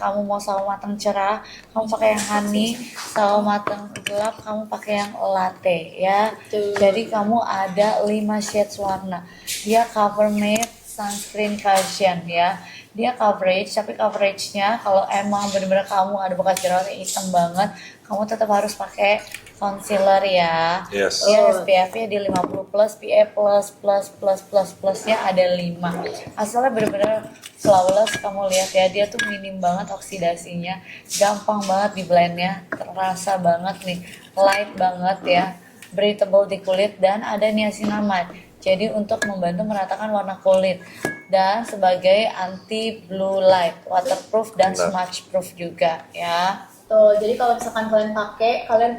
kamu mau sawo matang cerah, kamu pakai yang honey. Sawo matang gelap, kamu pakai yang latte ya. Betul. Jadi kamu ada 5 shades warna. Dia cover matte, sunscreen, cushion ya. Dia coverage, tapi coveragenya kalau emang bener-bener kamu ada bekas jerawat yang hitam banget, kamu tetap harus pakai concealer ya. Yes. Dia SPF-nya di 50 plus, PA plusnya ada 5. Asalnya bener-bener flawless, kamu lihat ya, dia tuh minim banget oksidasinya, gampang banget di blendnya, terasa banget nih, light banget ya, breathable di kulit, dan ada niacinamide. Jadi untuk membantu meratakan warna kulit dan sebagai anti blue light, waterproof dan smudge proof juga ya. Tuh, jadi kalau misalkan kalian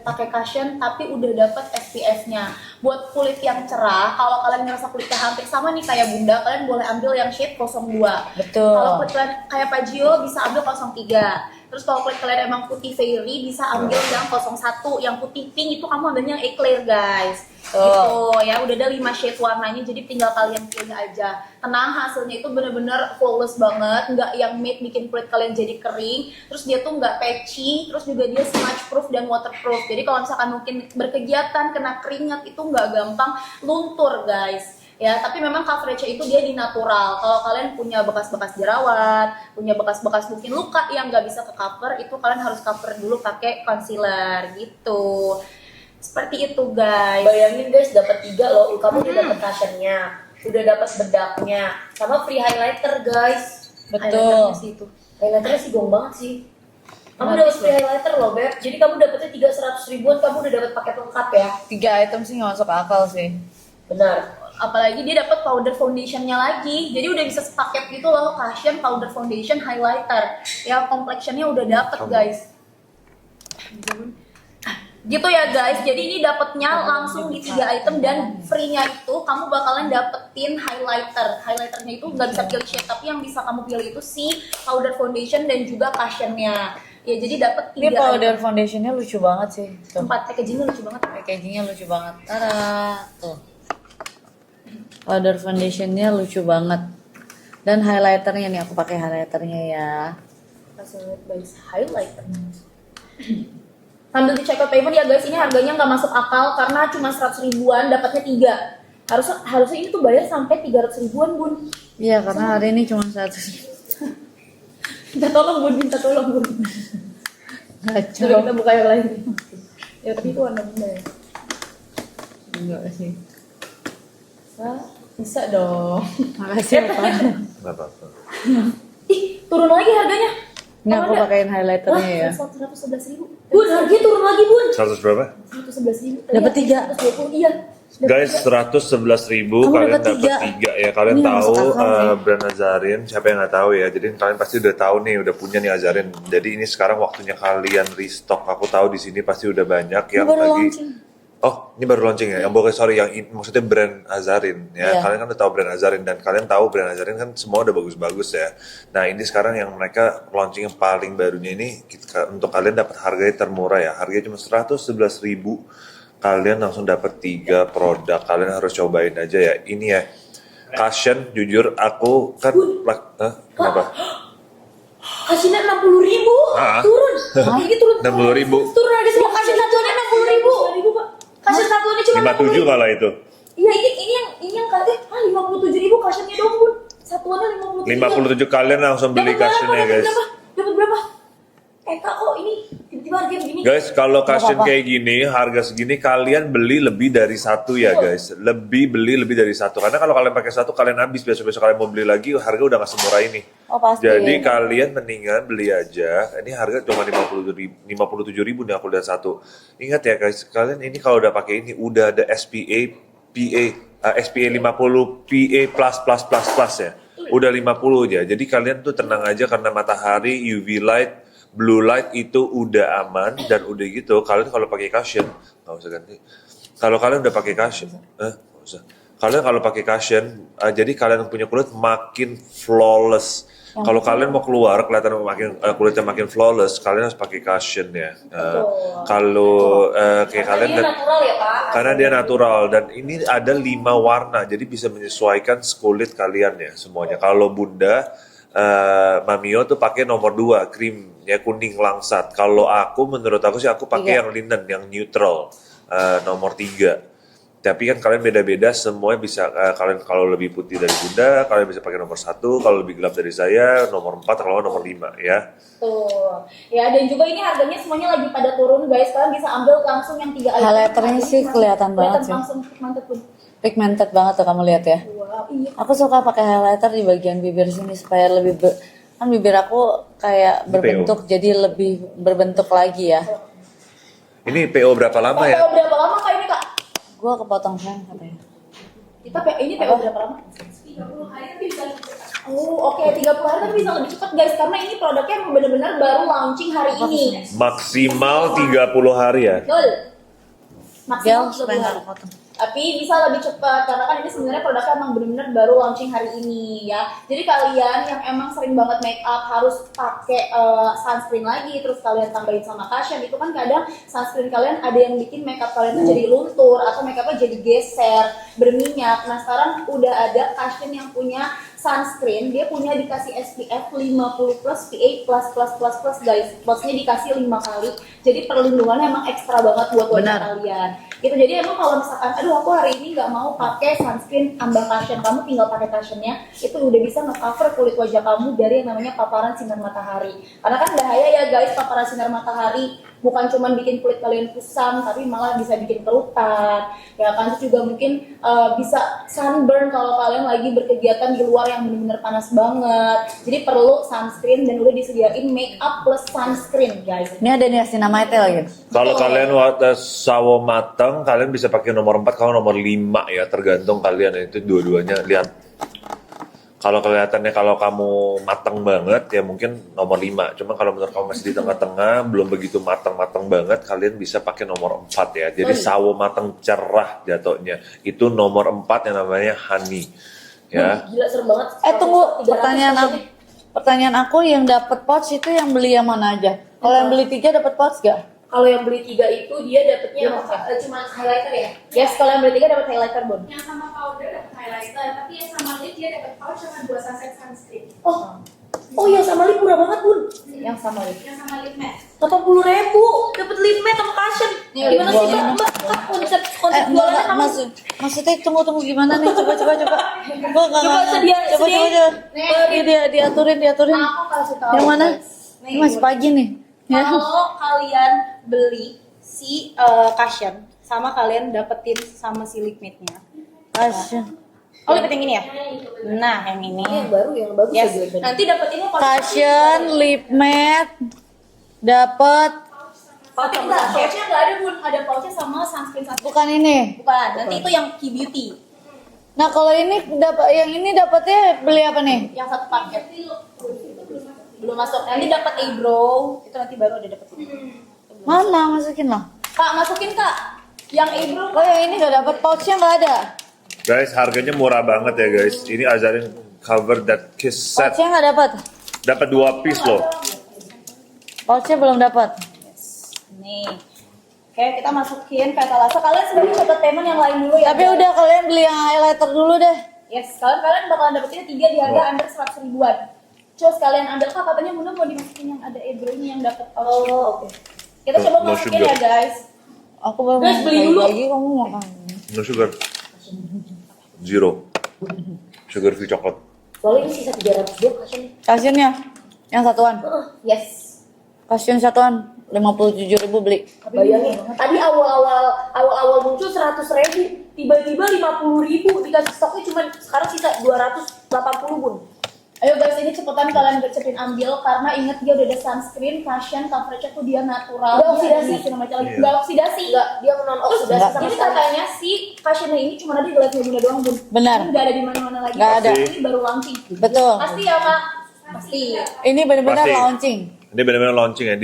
pakai cushion tapi udah dapat SPF-nya. Buat kulit yang cerah, kalau kalian ngerasa kulitnya hampir sama nih kayak Bunda, kalian boleh ambil yang shade 02. Betul. Kalau kulit kalian kayak Pak Gio bisa ambil 03. Terus kalau kulit kalian emang putih fairy bisa ambil yang 01. Yang putih pink itu kamu ambilnya yang eclair guys. Gitu ya, udah ada 5 shade warnanya, jadi tinggal kalian pilih aja. Tenang, hasilnya itu bener-bener flawless banget, nggak yang matte bikin kulit kalian jadi kering. Terus dia tuh nggak patchy, terus juga dia smudge proof dan waterproof. Jadi kalau misalkan mungkin berkegiatan kena keringat itu nggak gampang luntur guys. Ya, tapi memang coverage itu dia di natural. Kalau kalian punya bekas-bekas jerawat, punya bekas-bekas mungkin luka yang nggak bisa ke cover, itu kalian harus cover dulu pakai concealer gitu. Seperti itu guys. Bayangin guys, dapat 3 loh. Kamu udah dapat cushionnya, udah dapat bedaknya, sama free highlighter guys. Betul. Highlighternya sih itu. Highlighternya sih gong banget sih. Kamu dapat free highlighter loh Beb. Jadi kamu dapetnya 300 ribuan, kamu udah dapat paket lengkap ya. 3 item sih nggak masuk akal sih. Benar. Apalagi dia dapat powder foundationnya lagi, jadi udah bisa sepaket gitu loh, cushion, powder foundation, highlighter. Ya complexionnya udah dapet guys. Gitu ya guys, jadi ini dapetnya langsung di 3 item dan free-nya itu kamu bakalan dapetin highlighter. Highlighternya itu nggak bisa pilih shade, tapi yang bisa kamu pilih itu si powder foundation dan juga cushionnya. Ya jadi dapet 3 Ini powder item. foundationnya lucu banget sih. Tuh. Tempat packagingnya lucu banget. Packagingnya lucu banget. Tada. Tuh. Powder foundationnya lucu banget. Dan highlighternya nih, aku pakai highlighternya ya. Kasih lihat guys, highlighter. Sambil di check out payment ya guys, ini harganya nggak masuk akal karena cuma 100 ribuan dapatnya 3. Harusnya ini tuh bayar sampai 300 ribuan bun. Iya, karena hari ini cuma 100. Minta tolong bun, minta tolong bun. Ngaco. Coba kita buka yang lain. Ya tapi itu warna bunda ya. Enggak sih. Bisa dong. Makasih Pak. Nggak apa-apa. Ih, turun lagi harganya. Ini aku pakein highlighternya ya. 111 ribu. Bun, harganya turun lagi bun. 100 berapa? 111 ribu. Dapat 3. 120, iya. Guys, 111.000 Kamu kalian dapat dapat 3 ya. Kalian Ini tahu masuk akal sih. brand Azarin, siapa yang nggak tahu ya. Jadi kalian pasti udah tahu nih, udah punya nih Azarin. Jadi ini sekarang waktunya kalian restock. Aku tahu di sini pasti udah banyak yang baru lagi. launching. Oh, ini baru launching ya. Yang sorry, maksudnya brand Azarin ya. Iya. Kalian kan udah tahu brand Azarin dan kalian tahu brand Azarin kan semua udah bagus-bagus ya. Nah, ini sekarang yang mereka launching yang paling barunya ini untuk kalian dapat harganya termurah ya. Harganya cuma 111.000. Kalian langsung dapat 3 produk. Kalian harus cobain aja ya. Ini ya. Cushion, jujur aku kan kenapa? Kasihnya 60 ribu. Turun. Ini turun. 60.000. Turun harga semua. Kasih satuannya 60 ribu. Kasih satuannya cuma 57 malah itu. Iya, ini yang katanya 57 ribu cushion-nya dong bun. Satuannya 57. 57 kalian langsung beli cushion-nya guys. Dapat berapa? Kak, kok ini tiba-tiba harga begini? Guys, kalau cushion apa-apa. kayak gini, harga segini kalian beli lebih dari satu ya guys. Beli lebih dari satu. Karena kalau kalian pakai satu, kalian habis. Besok-besok kalian mau beli lagi, harga udah gak semurah ini. Oh pasti. Jadi kalian mendingan beli aja. Ini harga cuma 57.000 nih aku lihat satu. Ingat ya guys, kalian ini kalau udah pakai ini, udah ada SPA 50 PA+++ ya. Udah 50 ya. Jadi kalian tuh tenang aja karena matahari, UV light, blue light itu udah aman dan udah gitu. Kalian kalau pakai cushion, nggak usah ganti. Kalau kalian udah pakai cushion, nggak usah. Kalian kalau pakai cushion, jadi kalian punya kulit makin flawless. Kalau kalian mau keluar kelihatan kulitnya makin flawless, kalian harus pakai cushion ya. Kalau kayak kalian Ini natural ya Pak. karena dia natural dan ini ada 5 warna, jadi bisa menyesuaikan kulit kalian ya semuanya. Kalau Bunda Mamio tuh pakai nomor 2 krim ya kuning langsat. Kalau menurut aku sih aku pakai yang linen yang neutral nomor 3. Tapi kan kalian beda-beda, semuanya bisa kalian kalau lebih putih dari Bunda, kalian bisa pakai nomor 1, kalau lebih gelap dari saya nomor 4, kalau nomor 5 ya. Tuh. Ya, dan juga ini harganya semuanya lagi pada turun guys. Kalian bisa ambil langsung yang 3 item. Highlighternya sih kelihatan banget sih. Langsung mantep pun. Pigmented banget tuh kamu lihat ya. Wow, iya. Aku suka pakai highlighter di bagian bibir sini supaya lebih kan bibir aku kayak berbentuk jadi lebih berbentuk lagi ya. Ini PO berapa lama ya? PO berapa lama Kak ini Kak? Gua kepotong sayang katanya. Ini PO berapa lama? 30 hari tapi bisa lebih cepat. Oh, oke, 30 hari tapi bisa lebih cepat guys karena ini produknya emang benar-benar baru launching hari ini. Maksimal 30 hari ya. Betul. Gel Maksimal 30 supaya hari. nggak kepotong. Tapi bisa lebih cepat karena kan ini sebenarnya produknya emang benar-benar baru launching hari ini ya. Jadi kalian yang emang sering banget make up harus pakai sunscreen lagi, terus kalian tambahin sama cushion, itu kan kadang sunscreen kalian ada yang bikin make up kalian tuh jadi luntur atau make upnya jadi geser, berminyak. Nah sekarang udah ada cushion yang punya sunscreen, dia punya dikasih SPF 50 plus PA++++ guys. Maksudnya dikasih 5 kali. Jadi perlindungannya emang ekstra banget buat wajah kalian. Gitu. Jadi emang kalau misalkan aduh aku hari ini nggak mau pakai sunscreen tambah cushion, kamu tinggal pakai cushionnya, itu udah bisa nge-cover kulit wajah kamu dari yang namanya paparan sinar matahari. Karena kan bahaya ya guys, paparan sinar matahari bukan cuma bikin kulit kalian kusam, tapi malah bisa bikin kerutan. Ya kan, itu juga mungkin bisa sunburn kalau kalian lagi berkegiatan di luar yang benar-benar panas banget. Jadi perlu sunscreen dan udah disediain make up plus sunscreen guys. Ini ada niacinamide lagi. Kalau kalian sawo matang, kalian bisa pakai nomor 4, kalau nomor 5 ya, tergantung kalian. Itu dua-duanya lihat. Kalau kelihatannya kalau kamu matang banget ya mungkin nomor 5. Cuma kalau menurut kamu masih di tengah-tengah, belum begitu matang-matang banget, kalian bisa pakai nomor 4 ya. Jadi sawo matang cerah jatuhnya. Itu nomor 4 yang namanya honey. Ya. Gila serem banget. Tunggu, 300 pertanyaan aku yang dapat pouch itu yang beli yang mana aja? Kalau yang beli 3 dapat pouch gak? Kalau yang beli 3 itu dia dapetnya cuma highlighter ya? Yes, kalau yang beli 3 dapat highlighter Bun. Yang sama powder dapat highlighter, tapi yang sama lip dia dapat pouch sama 2 saset sunscreen. Oh yang sama lip murah banget Bun. Yang sama lip. Yang sama lip matte. 80.000 dapat lip matte sama cushion. Gimana sih Mbak? Konsep jualannya kamu? Maksudnya tunggu gimana nih? Coba. Gua nggak Coba ngerti. sedia. Coba. Ini diaturin. Aku kasih tahu. Yang mana? Nih, Ini masih pagi nih. Ya. kalau kalian beli si cushion sama kalian dapetin sama si lip matte-nya. Cushion. Oh, lip matte yang ini ya? Nah, yang ini. Yang baru Yes. ya. Nanti dapetinnya Cushion, lip matte, dapat. Tapi enggak, pouchnya nggak ada Bun, ada pouchnya sama sunscreen. Bukan ini. Bukan, nanti itu yang Key Beauty. Nah kalau ini yang ini dapatnya beli apa nih? Yang satu paket. Belum masuk. Nanti dapat eyebrow, itu nanti baru ada dapetin. Mana masukin lah? Kak, masukin Kak. Yang eyebrow. Oh yang ini gak dapat pouchnya nggak ada. Guys, harganya murah banget ya guys. Ini Azarin Cover That Kiss set. Pouchnya nggak dapat. Dapat 2 piece loh. Pouchnya belum dapat. Nih. Oke, kita masukin ke etalase. Kalian sebenarnya coba temen yang lain dulu ya. Tapi udah kalian beli yang highlighter dulu deh. Yes, kalian bakalan dapetin 3 di harga under 100 ribuan. Cus kalian ambil Kak, katanya Bunda mau dimasukin yang ada eyebrow-nya yang dapat pouch. Oke. Kita coba No masukin sugar. ya guys. Aku baru Guys, beli dulu. lagi kamu makan. No sugar. Zero. Sugar free coklat. Soalnya ini sisa 300 dia cushion. Cushionnya yang satuan. Yes. Cushion satuan 57.000 beli. Bayangin, tadi awal muncul 100.000, tiba-tiba 50.000 dikasih stoknya cuma sekarang sisa 280 Bun. Ayo guys, ini cepetan kalian gercepin ambil karena inget dia udah ada sunscreen, cushion, coverage-nya tuh dia natural. Nggak oksidasi. Iya. Nggak oksidasi. Enggak, dia non oksidasi Enggak. sama Jadi sekali. katanya si cushionnya ini cuma ada di live Bunda doang Bun. Benar. Ini nggak ada di mana-mana lagi. Nggak ada. Ini baru launching. Betul. Pasti ya Kak? Pasti. Ini benar-benar Pasti. launching Ini benar-benar launching ya.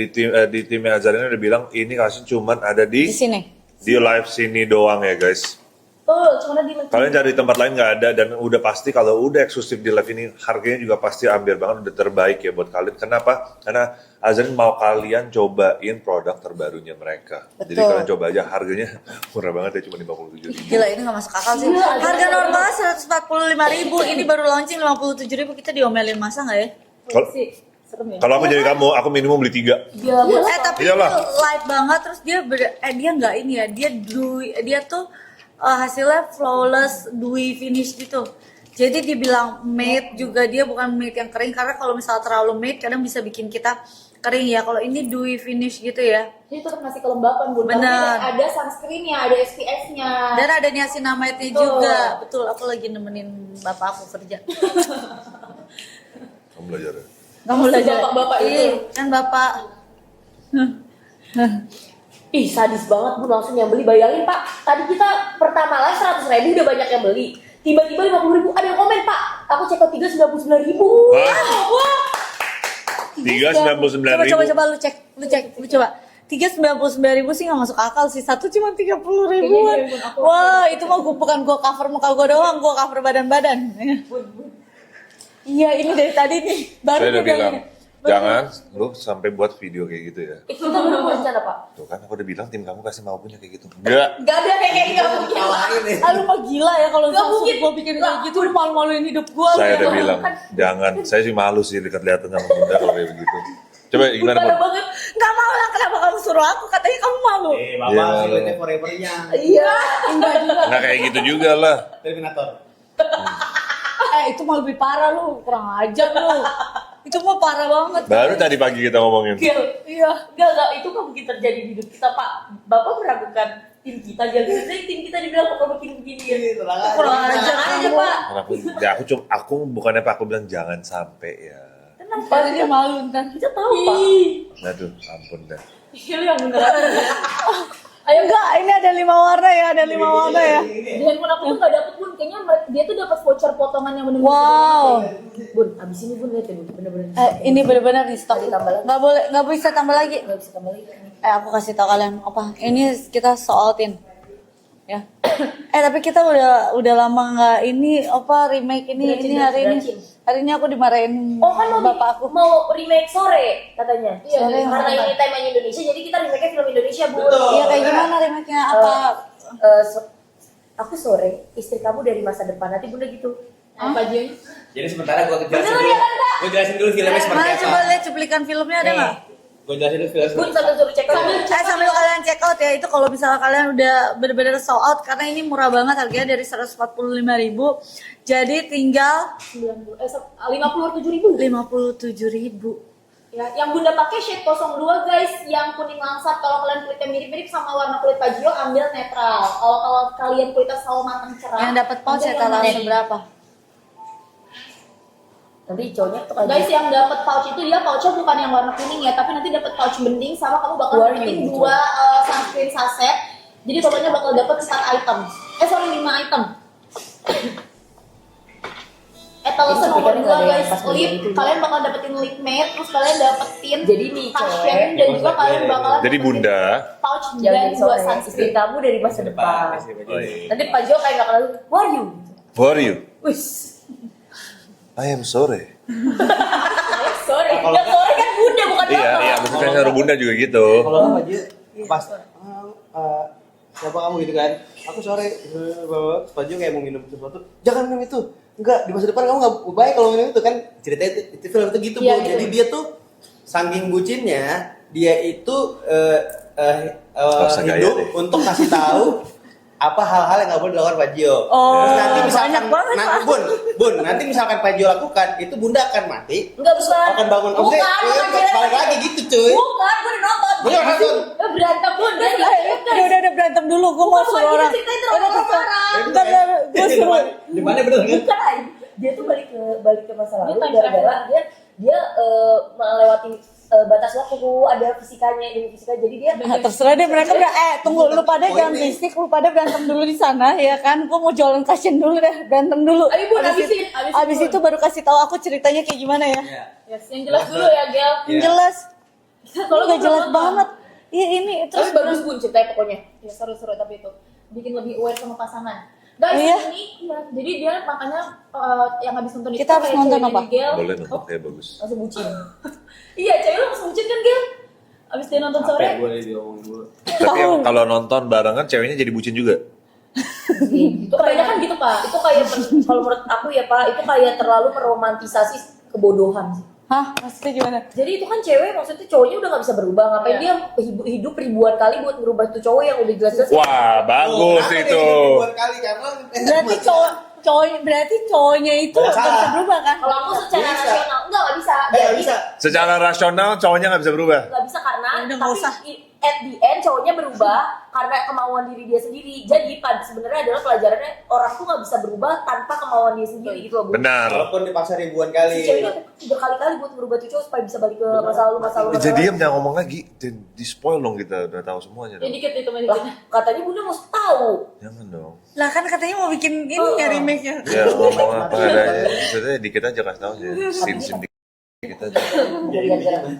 Di timnya Azarin udah bilang ini kasih cuman ada di sini. di live sini doang ya guys. Betul, cuma ada di Live. Kalian cari tempat lain nggak ada, dan udah pasti kalau udah eksklusif di Live ini harganya juga pasti ambil banget, udah terbaik ya buat kalian. Kenapa? Karena Azrin mau kalian cobain produk terbarunya mereka. Jadi Betul. kalian coba aja, harganya murah banget ya, cuma 57.000. Gila, ini gak masuk akal sih. Harga normalnya 145.000, ini baru launching 57.000, kita diomelin masa nggak ya? Kalau Serem ya. kalau aku jadi kamu, aku minimum beli 3. Tapi Iyalah. ini light banget, terus dia dia nggak ini ya, dia tuh hasilnya flawless dewy finish gitu. Jadi dibilang matte juga, dia bukan matte yang kering, karena kalau misalnya terlalu matte kadang bisa bikin kita kering ya. Kalau ini dewy finish gitu ya. Jadi tetap ngasih kelembapan, Bun. Bener. Tapi ada sunscreen-nya, ada SPF-nya. Dan ada niacinamide-nya Betul. juga. Betul, aku lagi nemenin bapak aku kerja. Kamu belajar ya? Kamu belajar. Bapak-bapak itu. Ih, kan bapak. Ih sadis banget Bu, langsung yang beli. Bayangin Pak, tadi kita pertama live 100.000 udah banyak yang beli. Tiba-tiba 50.000 ada yang komen Pak, aku cek out 3 99.000. Wah, 399.000. Coba lu cek, lu coba. 399.000 sih nggak masuk akal sih, satu cuma 30.000-an. Kayaknya aku- Wah, itu mah bukan gua cover muka gua doang, gua cover badan-badan. Iya, ini dari tadi nih. Baru Saya udah dia bilang, ini. Baru- jangan lu sampai buat video kayak gitu ya. Kita belum rencana Pak. Tuh kan aku udah bilang tim kamu pasti mau punya kayak gitu. Enggak. Gak ada kayak gak mungkin. Ah, lu mah gila ya kalau Nggak langsung mungkin. gua bikin kayak gitu, lu malu-maluin hidup gua. Saya udah Lu. bilang, jangan. Saya sih malu sih lihat-lihatan sama bunda kalau kayak begitu. Coba gimana, Parah Bun? banget. Nggak mau lah, kenapa kamu suruh aku? Katanya kamu malu. Bapak Iya. secretnya forever-nya. Iya, enggak juga. Nggak kayak gitu juga lah. Terminator. Itu mah lebih parah lu, kurang ajar lu. Itu mah parah banget. Baru tadi pagi kita ngomongin. Gil, Iya. enggak, itu kan mungkin terjadi di hidup kita Pak. Bapak meragukan tim kita, jadi tim kita dibilang kok bikin begini ya. Kurang ajar aja Pak. Aku bukannya Pak, aku bilang jangan sampai ya. Tenang Pak, Pasti dia malu ntar. kita tahu Pak. Aduh, ampun dah. Gil yang beneran. Ayo enggak, ini ada 5 warna ya, ada 5 warna ya. Di handphone aku tuh gak dapet, Bun. Kayaknya dia tuh dapat voucher potongan yang bener-bener. Wow. Bun, abis ini Bun lihat ya Bun, bener-bener. Ini benar-benar di stok. Ditambah lagi. Nggak boleh, nggak bisa tambah lagi. Nggak bisa tambah lagi. Aku kasih tau kalian apa? Ini kita soalin, ya. Tapi kita udah lama nggak ini apa remake ini hari ini aku dimarahin Oh kan mau bapak aku. mau remake sore katanya. Iya, Sore Karena yang ini temanya Indonesia, jadi kita remake film Indonesia Bun. Iya kayak gimana remake-nya apa? Aku sore, istri kamu dari masa depan, nanti Bunda gitu. Apa aja? Jadi sementara gua jelasin Bener dulu. ya kan, Kak? Gua jelasin dulu filmnya seperti Mana apa. coba lihat cuplikan filmnya ada nggak? Gua jelasin dulu filmnya Bun seperti sambil suruh cek out. Sambil kalian check out ya, itu kalau misalnya kalian udah bener-bener sold out karena ini murah banget harganya dari 145.000, jadi tinggal 57.000. 57.000. Ya, yang Bunda pakai shade 02 guys, yang kuning langsat. Kalau kalian kulitnya mirip-mirip sama warna kulit Pajio, ambil netral. Kalau kalian kulitnya sawo matang cerah, Yang dapat pouch ya ambil taruh warna seberapa? Nanti cowoknya tuh aja. Guys, yang dapat pouch itu dia pouchnya bukan yang warna kuning ya, tapi nanti dapat pouch bening sama kamu bakal Who are dapetin you? 2 sunscreen saset. Jadi totalnya bakal dapat 4 item. 5 item. Etalase nomor 2 guys, lip. Kalian bakal dapetin lip matte, terus kalian dapetin Jadi nih, cushion, cewek, dan juga kalian bakalan Jadi dapetin Bunda, pouch Jangan dan dari 2 sore, istri sunscreen. kamu dari masa depan. oh, iya. Nanti Pak Jo kayak gak kenal, who are you? Who are you? Wis. I am sorry. Sorry. Ya sore kan Bunda bukan Iya, Bapak. iya, maksudnya nyuruh Bunda juga gitu. Kalau apa aja pas siapa kamu gitu kan? Aku sore Paju kayak mau minum sesuatu. Jangan minum itu. Enggak, di masa depan kamu enggak baik kalau minum itu kan. Ceritanya itu film itu gitu, Iya, Bu. gitu. Jadi dia tuh saking bucinnya, dia itu Masa gaya hidup deh. untuk kasih tahu apa hal-hal yang nggak boleh dilakukan Pajio. Oh, Terus nanti misalkan, banyak banget, Pak. Bun, nanti misalkan Pajio lakukan, itu Bunda akan mati. Enggak bukan. Akan bangun. Bukan, Maksudnya, bukan. balik lagi gitu, cuy. Bukan, gue udah nonton. Bener, nonton. Berantem Bunda. Udah berantem dulu, gue mau suruh orang. Ceritain terlalu parah. Bentar, gue suruh. Depannya bener kan? Bukan, dia tuh balik ke masa lalu Dia time gara-gara dia melewati batas waktu, ada fisikanya, ilmu fisika, jadi dia Terserah deh mereka tunggu, lu pada jangan berisik, lu pada berantem dulu di sana ya kan. Gue mau jualan kasian dulu deh, berantem dulu. Ayo, Bun, Abis habisin, itu- habisin, abis Bun. itu baru kasih tahu aku ceritanya kayak gimana ya. Iya. Yes, yang jelas dulu ya, Gel. Yang jelas, Kalau gak jelas banget. Iya ini Terus terus bagus Bun ceritanya pokoknya. Ya seru-seru tapi itu bikin lebih aware sama pasangan. Guys, Oh, iya? ini iya. Jadi dia makanya yang habis nonton itu Kita harus kayak nonton ceweknya apa? di Gel. Boleh nonton kayak bagus. Langsung bucin. Iya, cewek lu langsung bucin kan Gel? Abis dia nonton sore. Capek gue diomongin dulu. Tapi kalau nonton barengan ceweknya jadi bucin juga. Itu Kebanyakan gitu Pak. itu kayak kalau menurut aku ya Pak, itu kayak terlalu meromantisasi kebodohan sih. Hah, maksudnya gimana? Jadi itu kan cewek maksudnya cowoknya udah gak bisa berubah. Ngapain Iya. dia hidup ribuan kali buat merubah tuh cowok yang udah jelas-jelas. Wah, bagus Kenapa itu. dia ribuan kali karena Berarti cowoknya itu Nggak nggak salah. bisa berubah kan? Kalau aku secara Bisa. rasional nggak bisa. nggak bisa. Secara rasional cowoknya nggak bisa berubah. Nggak bisa karena Udah, nggak usah. at the end cowoknya berubah karena kemauan diri dia sendiri. Jadi sebenarnya adalah pelajarannya orang tuh nggak bisa berubah tanpa kemauan dia sendiri gitu loh. Bu. Benar. Walaupun dipaksa ribuan Si kali. ceweknya berkali-kali buat merubah tuh cowok supaya bisa balik ke masa lalu masa lalu. Jadi diam jangan ngomong lagi. Di spoil dong kita udah tahu semuanya. Ya Dong. dikit itu Lah, dikit. katanya bunda mau tahu. Jangan dong. Lah kan katanya mau bikin ini ya remake-nya. Ya ngomong apa adanya. Maksudnya dikit aja kasih tahu aja. Scene dikit aja. Dari gara-gara